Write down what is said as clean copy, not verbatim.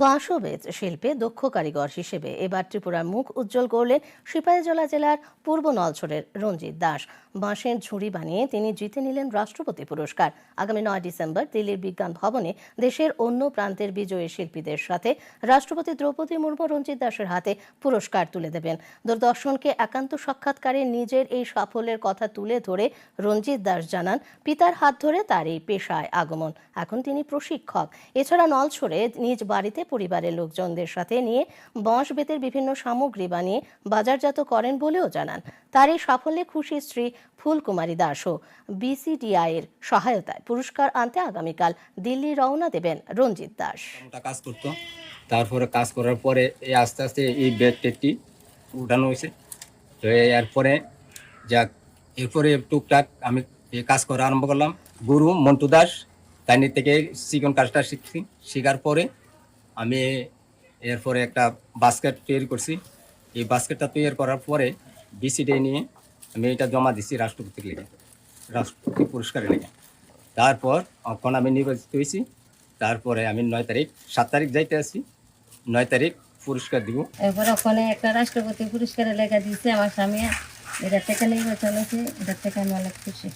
বাঁশবেত শিল্পে দক্ষ কারিগর হিসেবে এবার ত্রিপুরার মুখ উজ্জ্বল করলেন সিপাহীজলা জেলার পূর্ব নলছড়ের রঞ্জিত দাস। বাঁশের ঝুড়ি বানিয়ে তিনি জিতে নিলেন রাষ্ট্রপতি পুরস্কার। আগামী 9 ডিসেম্বর দিল্লির বিজ্ঞান ভবনে দেশের অন্য প্রান্তের বিজয়ী শিল্পীদের সাথে রাষ্ট্রপতি দ্রৌপদী মুর্মু রঞ্জিত দাসের হাতে পুরস্কার তুলে দেবেন। দূরদর্শনকে একান্ত সাক্ষাৎকারে নিজের এই সাফল্যের কথা তুলে ধরে রঞ্জিত দাস জানান, পিতার হাত ধরে তার এই পেশায় আগমন। এখন তিনি প্রশিক্ষক। এছাড়া নলছড়ে নিজ বাড়িতে পরিবারের লোকজনদের সাথে নিয়ে বাঁশ বেতের বিভিন্ন সামগ্রী বানিয়ে বাজারজাত করেন বলেও জানান। তার এই সাফল্যে খুশি স্ত্রী ফুলকুমারী দাসও। বিসিডিআই এর সহায়তায় পুরস্কার আনতে আগামীকাল দিল্লি রওনা দেবেন রঞ্জিত দাস। কাজ করতো, তারপরে কাজ করার পরে এই আস্তে আস্তে এই বেডটি উঠানো হয়েছে। তো এরপরে যাক, এরপরে টুকটাক আমি এই কাজ করা আরম্ভ করলাম। গুরু মন্টু দাস, তাই থেকে চিকন কাজটা শিখছি। শেখার পরে আমি এরপরে একটা বাস্কেট তৈরি করছি। এই বাস্কেটটা তৈরি করার পরে বিসিডি নিয়ে আমি এটা জমা দিচ্ছি রাষ্ট্রপতির লেগে, রাষ্ট্রপতি পুরস্কারের লেগে। তারপর এখন আমি নির্বাচিত হয়েছি। তারপরে আমি 9 তারিখ 7 তারিখ যাইতে আসছি, 9 তারিখ পুরস্কার দিব। এরপর ওখানে একটা রাষ্ট্রপতি পুরস্কারের লেখা দিয়েছে আমার স্বামী। এটা থেকে নির্বাচন হয়েছে, এটা থেকে আমি অনেক খুশি।